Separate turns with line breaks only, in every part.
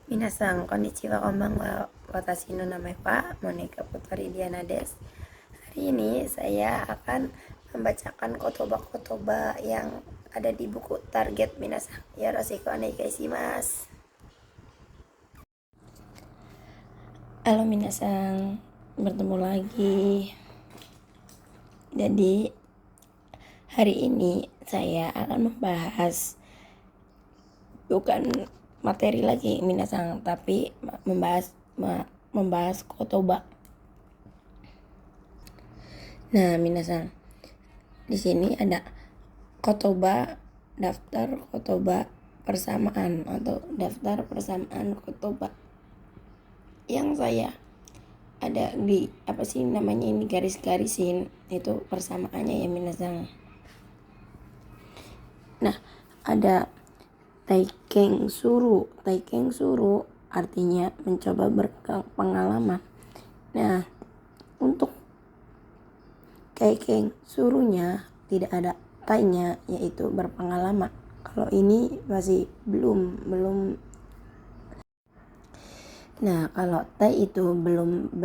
Minasan, konnichiwa, konbanwa, watashi no namae wa Monica Putri Diana Des. Hari ini saya akan membacakan kotoba-kotoba yang ada di buku Target Minasan. Yoroshiku onegaishimasu. Halo minasan, bertemu lagi. Jadi hari ini saya akan membahas bukan materi lagi minasan, tapi membahas kotoba. Nah minasan, di sini ada kotoba, daftar kotoba persamaan atau daftar persamaan kotoba yang saya ada di garis-garisin itu persamaannya ya minasan. Nah ada Taikeng suru artinya mencoba berpengalaman. Nah untuk Taikeng surunya tidak ada tainya, yaitu berpengalaman. Kalau ini masih belum. Nah kalau tai itu belum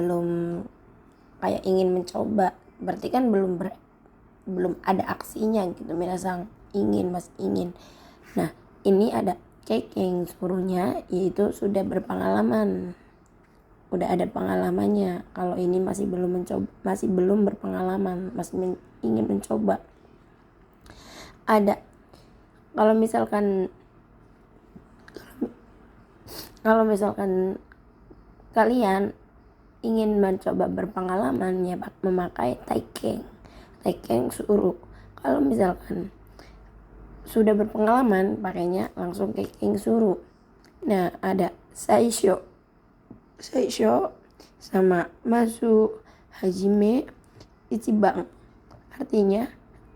kayak ingin mencoba, berarti kan belum ada aksinya gitu minasan. Masih ingin. Nah ini ada Taikeng suruhnya, yaitu sudah berpengalaman, udah ada pengalamannya. Kalau ini masih belum berpengalaman, masih ingin mencoba. Ada kalau misalkan kalian ingin mencoba berpengalaman ya memakai Taikeng suruh. Kalau misalkan sudah berpengalaman, pakainya langsung Taikeng suruh. Nah ada Saisho sama Masu, Hajime, Ichiban, artinya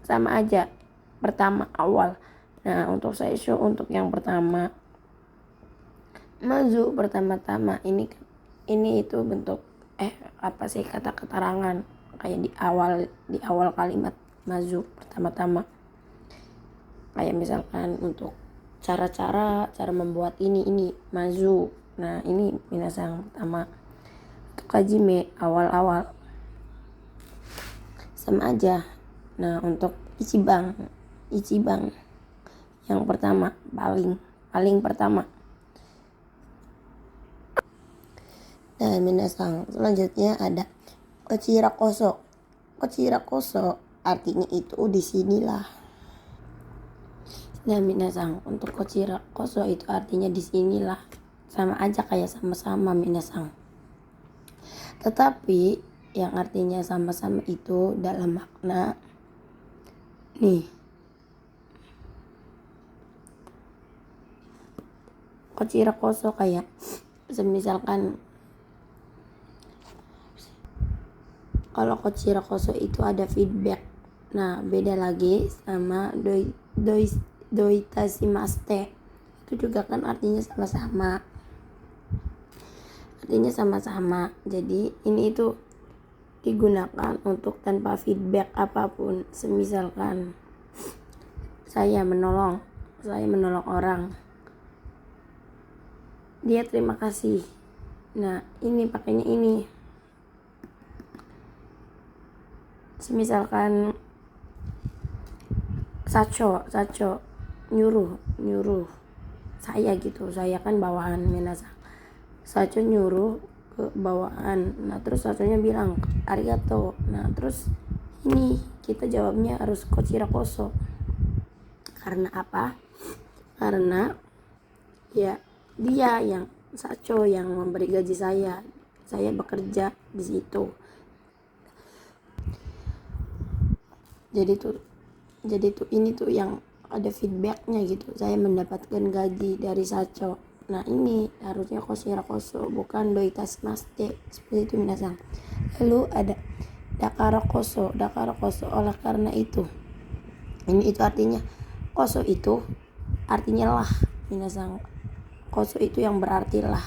sama aja, pertama, awal. Nah untuk Saisho untuk yang pertama, Mazu pertama-tama, ini itu bentuk kata keterangan kayak di awal kalimat Mazu pertama-tama. Kayak misalkan untuk cara membuat ini Mazu. Nah ini minasan pertama. Untuk Hajime awal sama aja. Nah untuk Ichiban yang pertama, paling pertama. Nah minasan, selanjutnya ada Kochira koso artinya itu disinilah. Nah minasan, untuk Kochira koso itu artinya disinilah, sama aja kayak sama-sama minasan. Tetapi yang artinya sama-sama itu dalam makna nih, Kochira koso kayak semisalkan kalau Kochira koso itu ada feedback. Nah beda lagi sama doitashimaste, itu juga kan artinya sama-sama. Jadi ini itu digunakan untuk tanpa feedback apapun. Semisalkan saya menolong orang, dia terima kasih. Nah ini pakainya ini. Semisalkan Sacho nyuruh saya gitu, saya kan bawahan minasan. Sacho nyuruh ke bawahan. Nah terus Sachonya bilang arigato. Nah terus ini kita jawabnya harus Kochira koso. Karena apa? Karena ya dia yang Sacho yang memberi gaji saya bekerja di situ. Jadi tuh ini tuh yang ada feedbacknya gitu, saya mendapatkan gaji dari Sacho. Nah ini harusnya Kochira koso, bukan doitashimaste, seperti itu minasan. Lalu ada Dakara koso oleh karena itu. Ini itu artinya, koso itu artinya lah minasan. Koso itu yang berarti lah.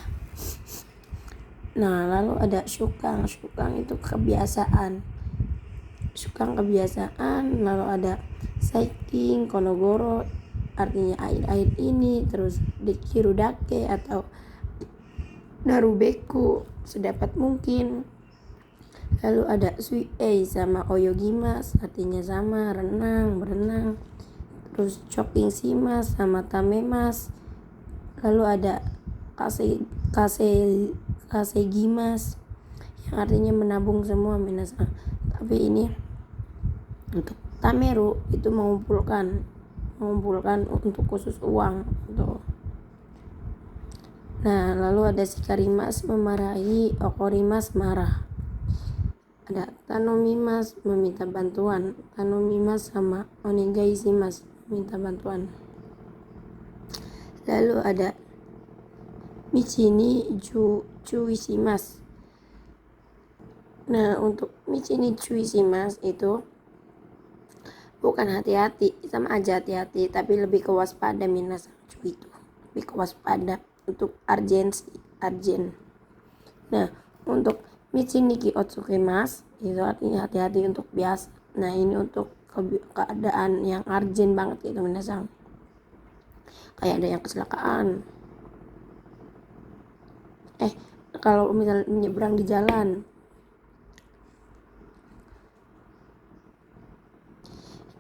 Nah lalu ada Shukang itu kebiasaan. Lalu ada Saiking Konogoro, artinya air ini. Terus Dekirudake atau narubeku sedapat mungkin. Lalu ada suiei sama oyogimas, artinya sama, berenang. Terus choking shimas sama tamemas. Lalu ada kasegimas yang artinya menabung semua minasan. Tapi ini untuk tameru itu mengumpulkan untuk khusus uang tuh. Nah, lalu ada shikarimas memarahi, okorimas marah. Ada tanomimas meminta bantuan, tanomimas sama onegaishimasu minta bantuan. Lalu ada michi ni chuishimasu. Nah, untuk michi ni chuishimasu itu bukan hati-hati, sama aja hati-hati, tapi lebih ke waspada minasan. Itu lebih ke waspada untuk arjen. Nah, untuk michi ni otsukimasu itu artinya hati-hati untuk biasa. Nah, ini untuk keadaan yang arjen banget gitu minasan. Kayak ada yang kecelakaan. Kalau misalnya menyeberang di jalan.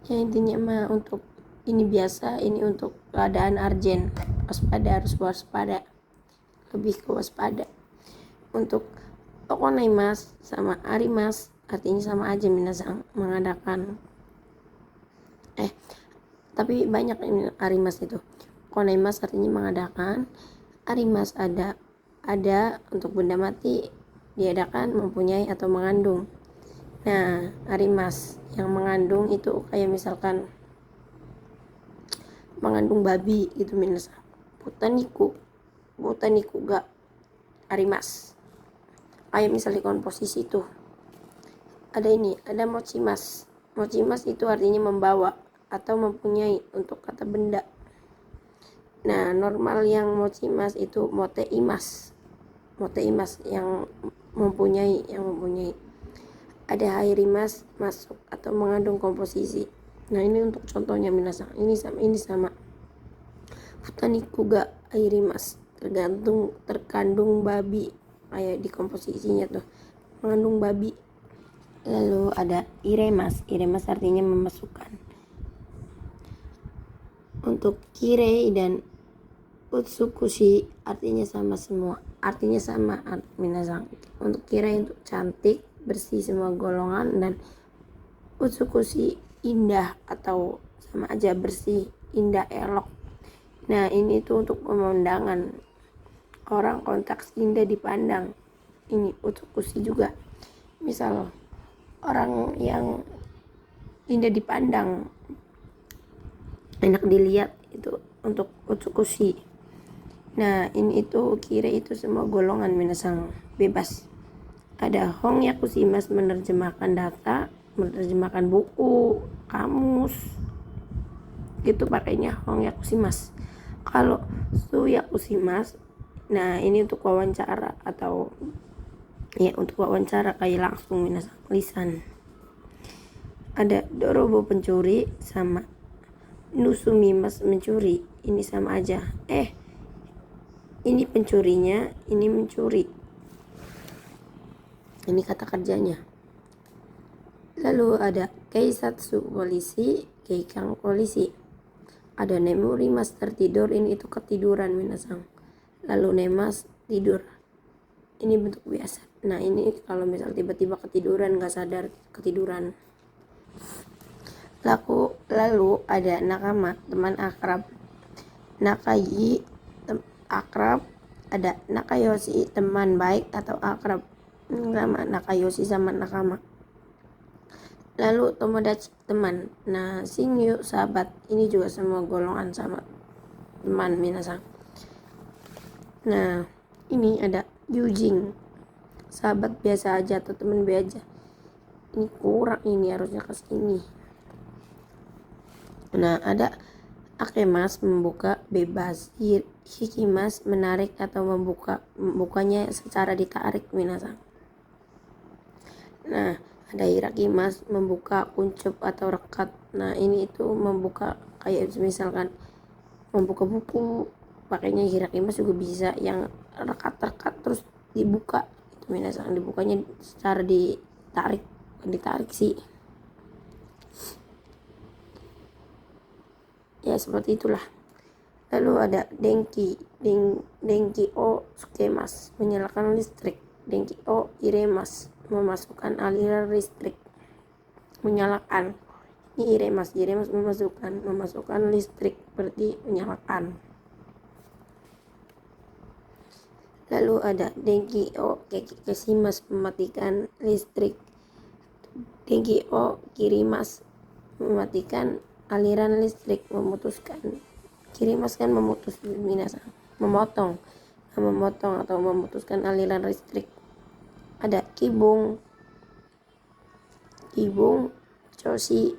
Ya intinya mah untuk ini biasa, ini untuk keadaan arjen. Harus waspada. Lebih ke waspada. Untuk okonaimasu sama arimasu artinya sama aja minasan, mengadakan. Tapi banyak ini arimasu itu. Okonaimasu artinya mengadakan. Arimasu ada untuk benda mati diadakan, mempunyai atau mengandung. Nah, arimasu yang mengandung itu kayak misalkan mengandung babi gitu minasan. Butaniku ga arimasu. Kayak misalnya komposisi tuh. Ada mochimasu. Mochimasu itu artinya membawa atau mempunyai untuk kata benda. Nah, normal yang mochimasu itu moteimasu yang mempunyai. Ada hairimasu masuk atau mengandung komposisi. Nah, ini untuk contohnya minasan. Ini sama. Butaniku ga hairimasu, terkandung babi, kayak di komposisinya tuh mengandung babi. Lalu ada iremas artinya memasukkan. Untuk kirei dan utsukushi artinya sama semua. Minasan. Untuk kirei untuk cantik, bersih semua golongan, dan utsukushi indah atau sama aja bersih, indah, elok. Nah, ini tuh untuk pemandangan. Orang konteks indah dipandang. Ini utsukushi juga. Misal orang yang indah dipandang, enak dilihat, itu untuk utsukushi. Nah, ini itu kira itu semua golongan minasan, bebas. Ada hongyakushimasu menerjemahkan data, menerjemahkan buku, kamus. Gitu pakainya hongyakushimasu. Kalau suyakushimasu, nah ini untuk wawancara atau untuk wawancara kayak langsung minasan, lisan. Ada dorobo pencuri sama nusumimas mencuri, ini sama aja. Ini pencurinya, ini mencuri. Ini kata kerjanya. Lalu ada keisatsu polisi, keikang polisi. Ada nemurimas tertidur, ini itu ketiduran minasan. Lalu nemas tidur. Ini bentuk biasa. Nah, ini kalau misal tiba-tiba ketiduran, gak sadar ketiduran. Lalu ada nakama, teman akrab. Nakai, akrab. Ada nakayoshi, teman baik atau akrab. Sama nakayoshi sama nakama. Lalu tomodachi, teman. Nah, shinyu, sahabat. Ini juga semua golongan sama teman minasan. Nah, ini ada yujin, sahabat biasa aja atau teman biasa. Ini kurang, ini harusnya ke sini. Nah, ada akemas, membuka bebas. Hikimas, menarik atau membukanya secara ditarik minasan. Nah, ada hirakimas, membuka kuncup atau rekat. Nah, ini itu membuka kayak misalkan membuka buku, pakainya hirakimas juga bisa, yang rekat-rekat terus dibuka itu minasan, dibukanya secara ditarik sih ya, seperti itulah. Lalu ada Denki o Sukemas, menyalakan listrik. Denki o Iremas, memasukkan aliran listrik. Menyalakan. Ini Iremas memasukkan listrik, berarti menyalakan. Lalu ada Denki o Kesimas, mematikan listrik. Denki o Kirimas, mematikan aliran listrik, memutuskan. Kirimas kan memutus, memotong atau memutuskan aliran listrik. Ada Kibung, Choshi,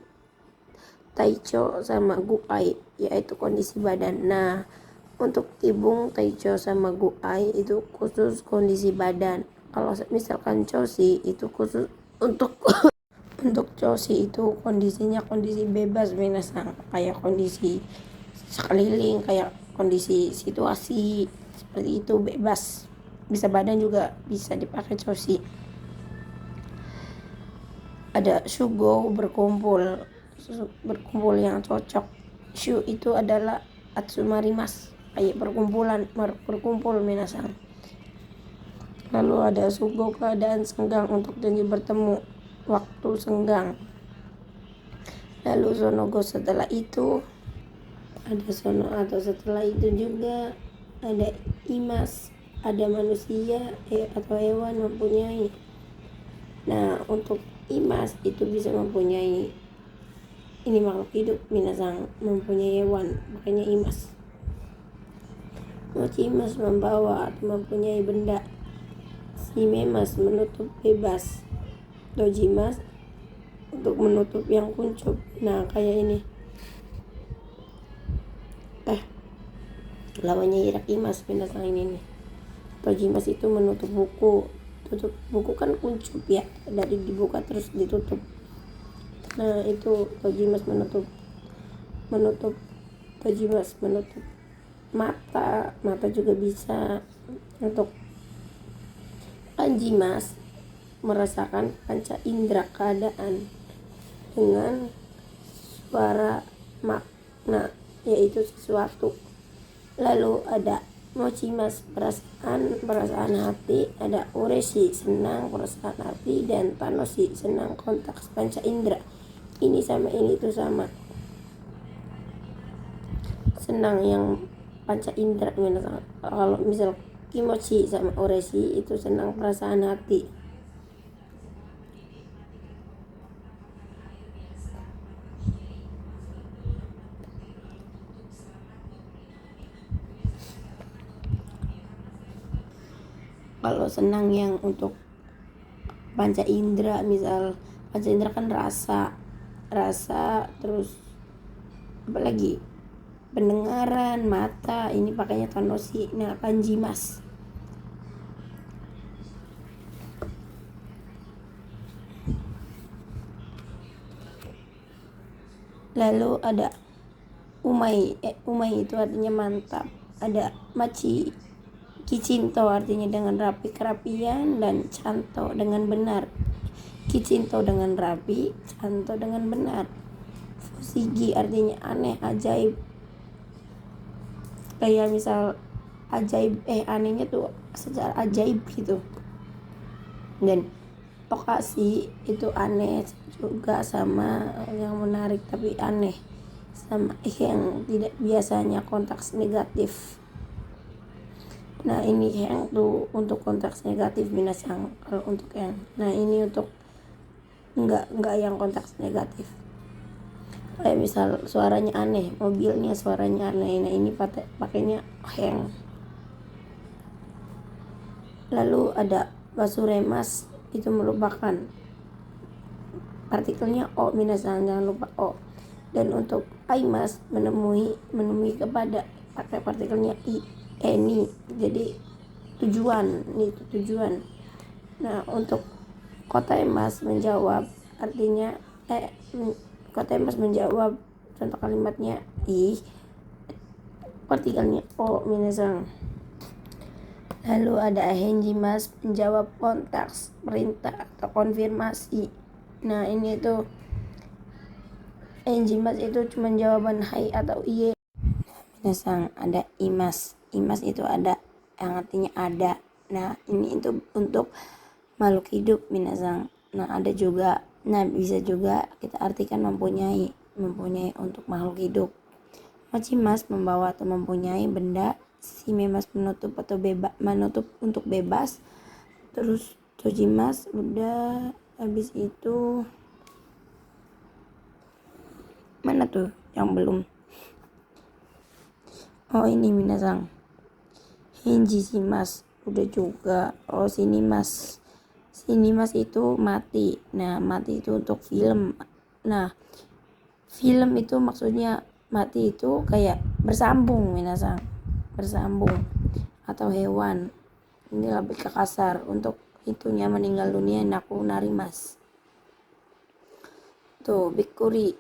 Taicho sama Guai, yaitu kondisi badan. Nah, untuk Kibung, Taicho sama Guai itu khusus kondisi badan. Kalau misalkan Choshi itu khusus untuk Choshi itu kondisinya kondisi bebas minasang, kayak kondisi sekeliling, kayak kondisi situasi seperti itu, bebas, bisa badan juga bisa dipakai Choshi. Ada Shugo, berkumpul yang cocok. Shu itu adalah Atsumarimas, kayak berkumpul minasang. Lalu ada Shugo, keadaan senggang, untuk janji bertemu, waktu senggang. Lalu Sonogo, setelah itu ada sono atau setelah itu juga ada imas, ada manusia atau hewan mempunyai. Nah, untuk imas itu bisa mempunyai ini makhluk hidup minasang, mempunyai hewan, makanya imas. Mochimas, membawa atau mempunyai benda. Shimemas, menutup bebas. Dojimas, untuk menutup yang kuncup. Nah, kayak ini lawannya hirakimas minasang ini nih. Tojimas itu menutup buku. Tutup buku kan kuncup ya, dari dibuka terus ditutup. Nah, itu Tojimas menutup. Tojimas menutup mata juga bisa. Untuk Kanjimas, merasakan panca indera keadaan dengan suara makna, yaitu sesuatu. Lalu ada Mochimas, perasaan hati. Ada Ureshi, senang perasaan hati, dan Tanoshi, senang kontak panca indera. Ini sama ini itu sama, senang yang panca indera. Kalau misal Kimochi sama Ureshi itu senang perasaan hati. Kalau senang yang untuk panca indera, misal panca indera kan rasa terus apalagi pendengaran, mata, ini pakainya Tanoshi. Nah, Kanjimas. Lalu ada Umai itu artinya mantap. Ada Machi, Kicinto artinya dengan rapi, kerapian, dan Canto dengan benar. Kicinto dengan rapi, Canto dengan benar. Fusigi artinya aneh, ajaib. Kayak misal ajaib, anehnya tuh secara ajaib gitu. Dan Tokashi itu aneh juga, sama yang menarik tapi aneh, sama yang tidak biasanya, konteks negatif. Nah, ini yang tuh untuk konteks negatif minasang. Kalau untuk yang, nah ini untuk enggak yang konteks negatif. Kayak misal suaranya aneh, mobilnya suaranya aneh. Nah, ini pakainya hang. Lalu ada Basuremas, itu melupakan. Partikelnya o minasang, jangan lupa o. Dan untuk Aimas, menemui kepada, pakai partikelnya i. Ini jadi tujuan, ini itu tujuan. Nah, untuk Kota Emas menjawab, artinya Kota Emas menjawab, contoh kalimatnya partikelnya O minasang. Lalu ada henjimas menjawab konteks perintah atau konfirmasi. Nah ini tuh henjimas itu cuma jawaban hai atau iye. Minasang ada imas. Imas itu ada yang artinya ada. Nah ini itu untuk makhluk hidup minasang. Nah ada juga, nah bisa juga kita artikan mempunyai untuk makhluk hidup. Mochimas membawa atau mempunyai benda. Shimemas menutup atau menutup untuk bebas. Terus tojimas udah, habis itu mana tuh yang belum? Oh ini minasang. Henji shimas udah juga. Oh sinimas. Sinimas itu mati. Nah mati itu untuk film. Nah film itu maksudnya mati itu kayak bersambung minasang. Bersambung atau hewan. Ini lebih ke kasar. Untuk itunya meninggal dunia naku narimas. Tuh bikuri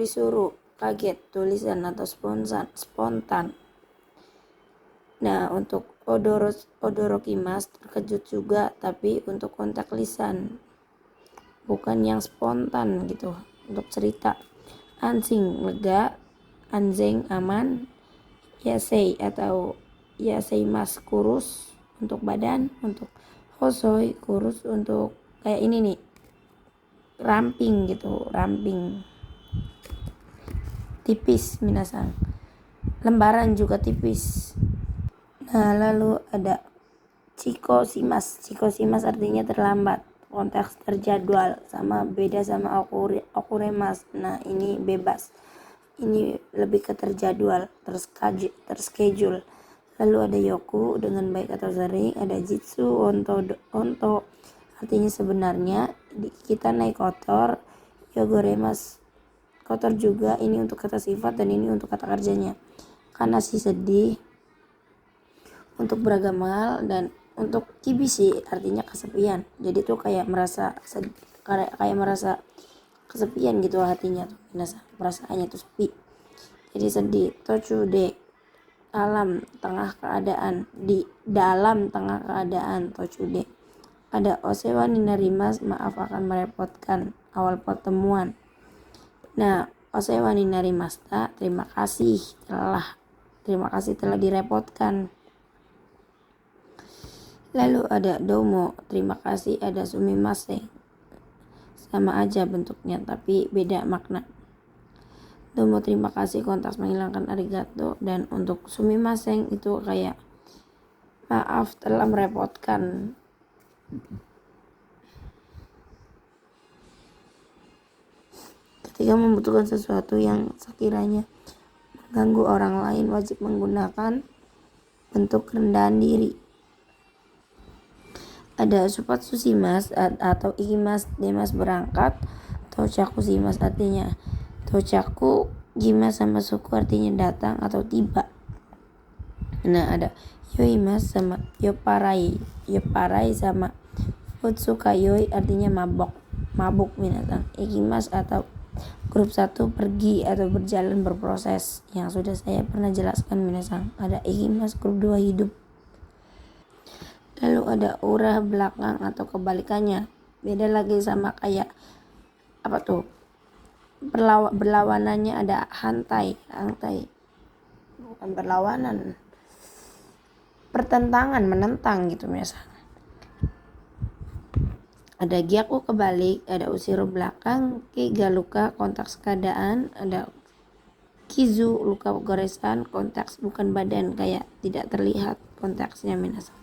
suruh kaget tulisan atau spontan. Nah untuk odorokimas terkejut juga, tapi untuk kontak lisan bukan yang spontan gitu untuk cerita. Ansing lega, anjing aman, yasei atau yaseimas kurus untuk badan, untuk hosoi kurus untuk kayak ini nih ramping gitu, ramping tipis minasang, lembaran juga tipis. Nah lalu ada chikosimas. Chikosimas artinya terlambat, konteks terjadwal, sama beda sama okuremas. Nah ini bebas, ini lebih ke terjadwal, terschedule. Lalu ada yoku dengan baik atau sering. Ada jitsu onto artinya sebenarnya kita naik kotor. Yogoremas kotor juga, ini untuk kata sifat dan ini untuk kata kerjanya. Karena si sedih untuk beragam hal, dan untuk kibisi artinya kesepian. Jadi tuh kayak merasa kesepian gitu hatinya tuh, perasaannya tuh sepi, jadi sedih. Tochude di dalam tengah keadaan. Tochude ada osewa ninarimas, maaf akan merepotkan, awal pertemuan. Nah osewa ninarimasta terima kasih telah direpotkan. Lalu ada domo terima kasih, ada sumimasen sama aja bentuknya tapi beda makna. Domo terima kasih konteks menghilangkan arigato, dan untuk sumimasen itu kayak maaf telah merepotkan. Ketika membutuhkan sesuatu yang sekiranya mengganggu orang lain, wajib menggunakan bentuk rendahan diri. Ada supatsu shimas atau ikimas demas berangkat. Tochaku shimas artinya tochaku, gimas sama suku artinya datang atau tiba. Nah ada yoimas sama yoparai sama futsuka yoi artinya mabuk minatang. Ikimas atau grup 1 pergi atau berjalan berproses, yang sudah saya pernah jelaskan minasang. Ada ikimas grup 2 hidup. Lalu ada urah belakang atau kebalikannya, beda lagi sama kayak apa tuh, berlawanannya ada hantai bukan berlawanan, pertentangan, menentang gitu biasa. Ada gyaku kebalik, ada usiro belakang, kiga luka konteks keadaan, ada kizu luka goresan, konteks bukan badan kayak tidak terlihat konteksnya minasang.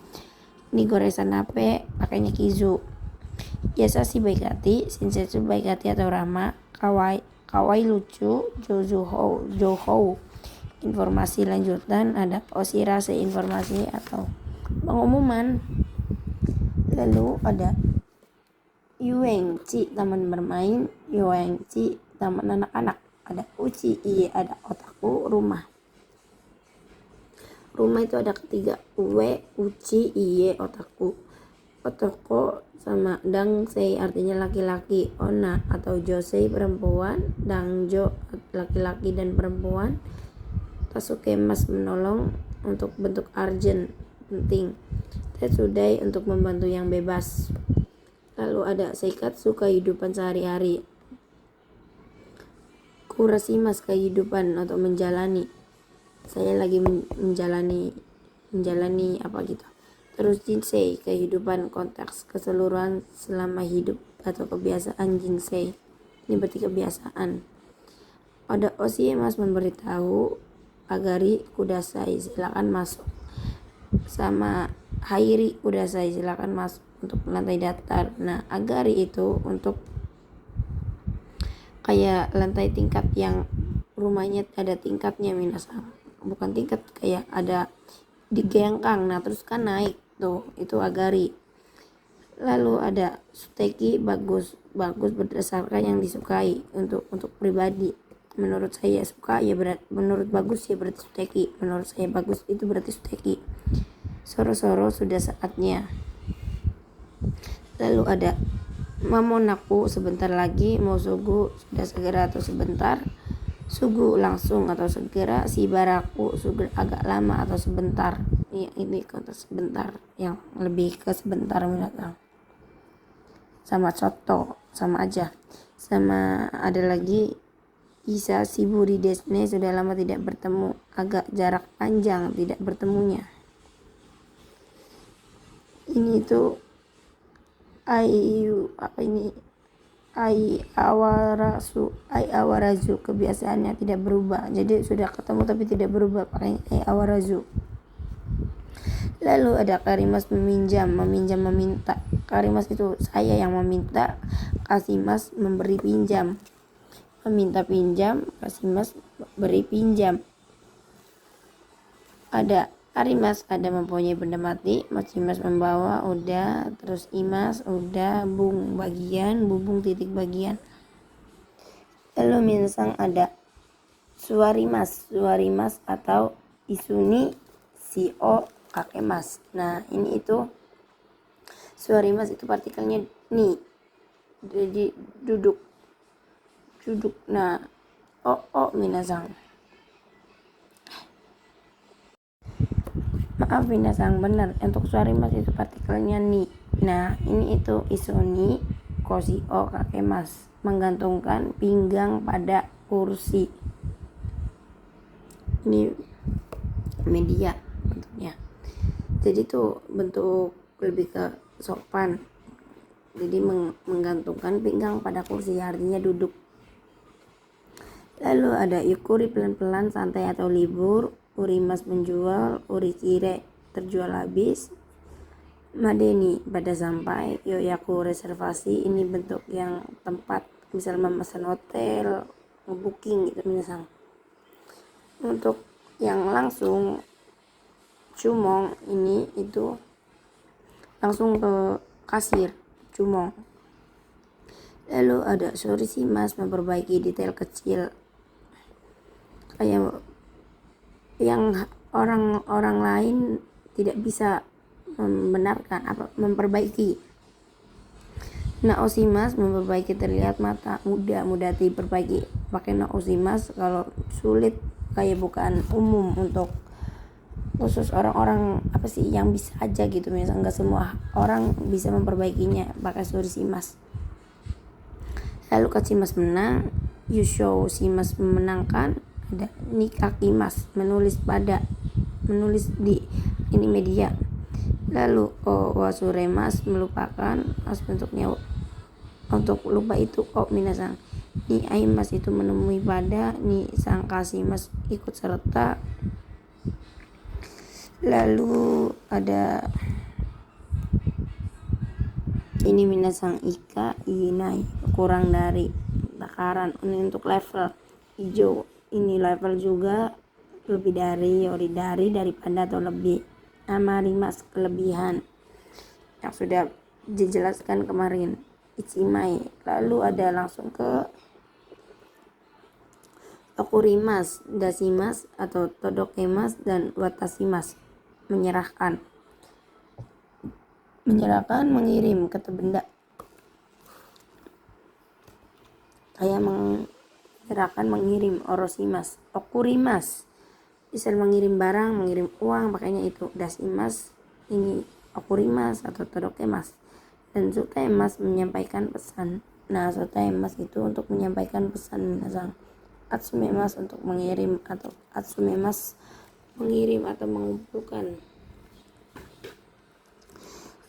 Ini goresan HP pakainya kizu. Yasashi baik hati, shinsetsu baik hati atau ramah, kawai lucu, jouhou informasi lanjutan, ada oshirase informasi atau pengumuman. Lalu ada yuenchi taman bermain, yuenchi taman anak-anak, ada uchi iye, ada otaku rumah. Rumah itu ada ketiga, uwe, uchi, iye, otaku. Otoko sama dangsei artinya laki-laki, ona atau josei perempuan, dangjo laki-laki dan perempuan, Kasukemas menolong untuk bentuk urgent, penting. Tetsudai untuk membantu yang bebas. Lalu ada seikatsu kehidupan sehari-hari. Kurasimas kehidupan atau menjalani. Saya lagi menjalani apa gitu. Terus jinsei kehidupan konteks keseluruhan selama hidup atau kebiasaan jinsei. Ini berarti kebiasaan. Ada osiemas memberitahu, agari kudasai silakan masuk. Sama hairi kudasai silakan masuk untuk lantai datar. Nah, agari itu untuk kayak lantai tingkat yang rumahnya ada tingkatnya minasang. Bukan tingkat, kayak ada digengkang, nah terus kan naik tuh, itu agari. Lalu ada suteki, bagus berdasarkan yang disukai untuk pribadi. Menurut saya suka ya berarti, menurut bagus ya berarti suteki, menurut saya bagus itu berarti suteki. Soro-soro sudah saatnya. Lalu ada mamonaku sebentar lagi, mosugu sudah segera atau sebentar, sugu langsung atau segera, shibaraku sudah agak lama atau sebentar. Ini konteks sebentar, yang lebih ke sebentar mendatang. Sama coto sama aja. Sama ada lagi isa shiburi desne, sudah lama tidak bertemu, agak jarak panjang tidak bertemunya. Ini tuh ai awarazu kebiasaannya tidak berubah. Jadi sudah ketemu tapi tidak berubah, pakai ai awarazu. Lalu ada karimas meminjam meminta. Karimas itu saya yang meminta, kasimas memberi pinjam. Meminta pinjam, kasimas beri pinjam. Ada arimas ada mempunyai benda mati, masimas membawa, udah, terus imas udah, bung bagian, bubung titik bagian. Lalu minsang ada suarimas atau isuni sio kakemas. Nah, ini itu suarimas itu partikelnya ni. Jadi duduk. Nah, minasang. Maaf minasang, benar. Untuk suarimas itu partikelnya ni. Nah, ini itu isuni kosio kakemas, menggantungkan pinggang pada kursi. Ini media bentuknya. Jadi tuh bentuk lebih ke sopan. Jadi menggantungkan pinggang pada kursi, artinya duduk. Lalu ada yukuri pelan-pelan, santai atau libur. Urimas menjual, urikire terjual habis. Madeni pada sampai. Yoyaku reservasi, ini bentuk yang tempat, misal memesan hotel, ngebooking gitu misalnya. Untuk yang langsung cumong, ini itu langsung ke kasir, cumong. Lalu ada sorisimas memperbaiki detail kecil, kayak yang orang lain tidak bisa membenarkan apa memperbaiki. Naosimas memperbaiki terlihat mata, mudah diperbaiki pakai naosimas. Kalau sulit kayak bukan umum, untuk khusus orang-orang apa sih yang bisa aja gitu, misalnya nggak semua orang bisa memperbaikinya pakai sorisimas. Lalu kacimas menang, yusho simas memenangkan, ada nikakimas menulis di ini media. Lalu wasuremas melupakan, mas bentuknya untuk lupa itu minasang. Ni aimas itu menemui pada, ni sangkasimas ikut serta. Lalu ada ini minasang ika inai kurang dari, takaran. Ini untuk level hijau, ini level juga, lebih dari, yori daripada atau lebih. Amarimas kelebihan yang sudah dijelaskan kemarin, ichimai. Lalu ada langsung ke okurimas, dasimas atau todokemas, dan watasimas menyerahkan, mengirim kata benda, kayak menyerahkan, mengirim. Orosimas, okurimas bisa mengirim barang, mengirim uang, pakainya itu dasimas, ini okurimas atau todokemas. Dan sutaimas menyampaikan pesan. Nah, sutaimas itu untuk menyampaikan pesan minasang. Atsumemas untuk mengirim atau atsumemas mengirim atau mengumpulkan.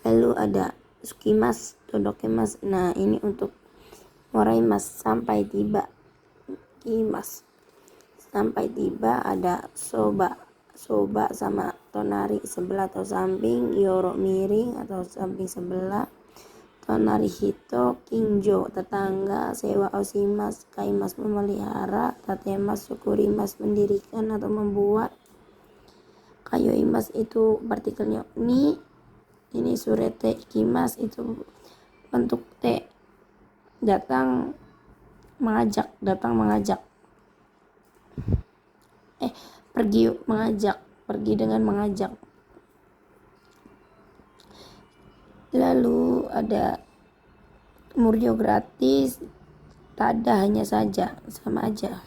Lalu ada sukimas, todokemas. Nah, ini untuk moraimas, sampai tiba. Kimas, sampai tiba. Ada soba, soba sama tonari sebelah atau samping, yoro miring atau samping sebelah, tonari hito, kinjo tetangga, sewa osimas, kaimas memelihara, tatemas syukurimas mendirikan atau membuat, kayoimas itu partikelnya ni, ini surete ikimas itu bentuk te, datang mengajak, pergi mengajak, pergi dengan mengajak. Lalu ada muryo gratis, tada hanya saja, sama aja.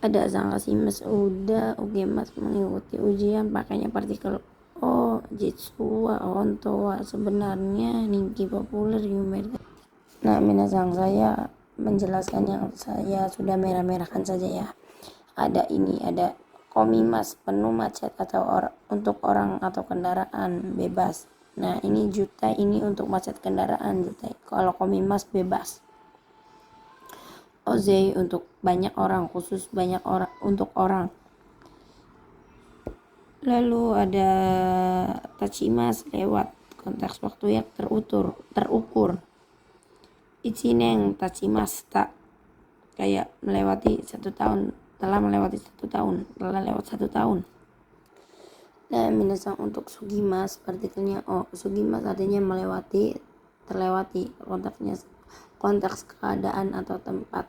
Ada sangkasimas udah, ugemas mengikuti ujian, pakainya partikel o, jitsuwa, ontowa. Sebenarnya ningki populer yumer. Nah, minasang, saya menjelaskan yang saya sudah merah-merahkan saja ya. Ada ini, ada komimas, penuh macet atau untuk orang atau kendaraan bebas. Nah, ini juta, ini untuk macet kendaraan juta. Kalau komimas bebas. Ozei untuk banyak orang, khusus banyak orang, untuk orang. Lalu ada tachimas, lewat, konteks waktu yang terukur. Ichineng tachimas, tak, kayak melewati 1 tahun, telah melewati 1 tahun, telah lewat 1 tahun. Nah, minasang untuk sugimas, partikelnya o. Sugimas artinya melewati, terlewati, konteksnya konteks keadaan atau tempat.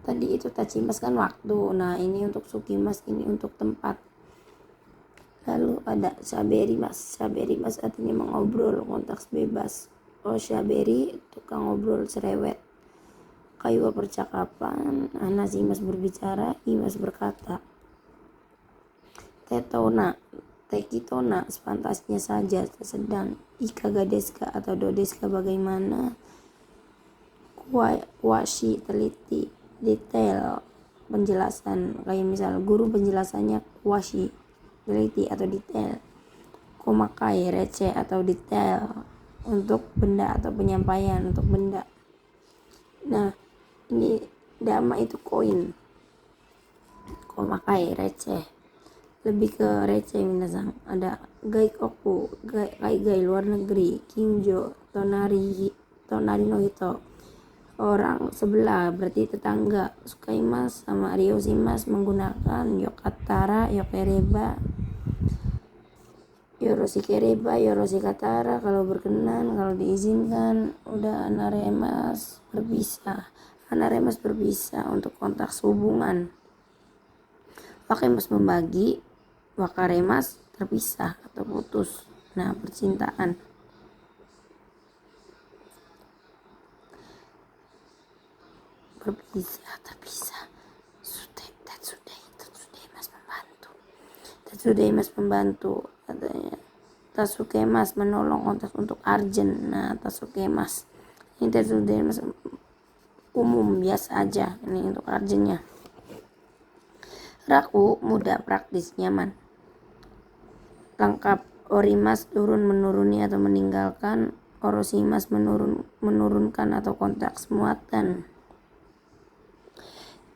Tadi itu tachimas kan waktu, nah ini untuk sugimas, ini untuk tempat. Lalu ada saberimas, saberimas artinya mengobrol, konteks bebas. O saberi, tukang ngobrol, cerewet. Kaiwa percakapan, anasimas berbicara, imas berkata. Tetona, tekitona, sepantasnya saja, sedang. Ika gadeska atau dodeska bagaimana. Kuashi, teliti, detail, penjelasan. Kayak misal guru penjelasannya kuashi, teliti atau detail. Komakai, receh atau detail, untuk benda atau penyampaian untuk benda. Nah, ini dama itu koin, komakai, receh, lebih ke receh minasang. Ada gaikoku, gai luar negeri, kinjo, tonari no hito, orang sebelah, berarti tetangga. Sukaimas sama ryoshimas menggunakan yokatara, yokereba, yoroshikereba, yoroshikatara kalau berkenan, kalau diizinkan. Udah anaremas berpisah. Anaremas berpisah untuk konteks hubungan. Wakemas membagi, wakaremas terpisah atau putus. Nah, percintaan. Berpisah, terpisah. Tetsudemas membantu. Katanya Tasukemas menolong, konteks untuk arjen. Nah, Tasukemas ini Tetsudemas umum, biasa aja. Ini untuk arjennya. Raku, mudah, praktis, nyaman, lengkap. Orimas turun, menuruni atau meninggalkan. Oroshimas menurunkan atau konteks muatan.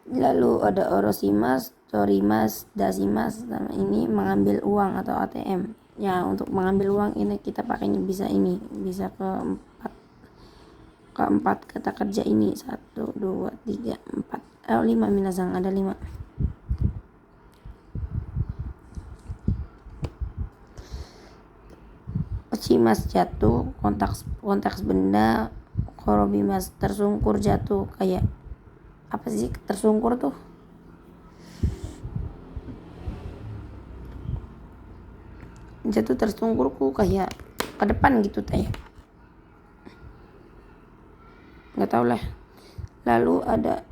Lalu ada oroshimas, torimas, dasimas. Nah, ini mengambil uang atau ATM. Ya, untuk mengambil uang ini kita pakainya bisa ini, bisa keempat kata kerja ini. 1, 2, 3, 4, 5 minasang, ada 5. Ochimas jatuh, konteks benda. Korobimas tersungkur, jatuh, kayak apa sih tersungkur tuh? Jatuh tersungkurku kayak ke depan gitu teh. Nggak tahu lah. Lalu ada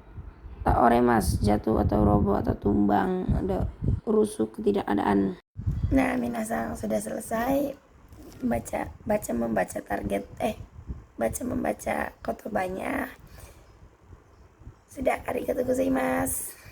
oremas, jatuh atau roboh atau tumbang, ada rusuk, ketidakadaan. Nah, minasang sudah selesai membaca kotobanya. Sudah, arigatou gozaimasu.